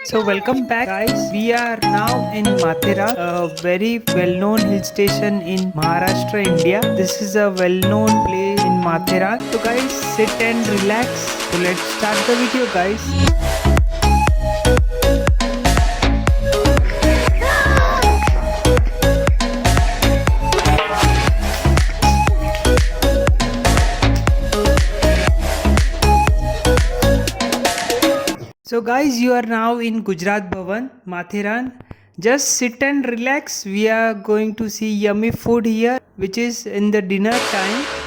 So welcome back guys. We are now in Mathera, a very well-known hill station in Maharashtra, India. This is a well-known place in Mathera. So guys, sit and relax. So let's start the video guys. So guys, you are now in Gujarat Bhavan Matheran. Just sit and relax. We are going to see yummy food here, which is in the dinner time.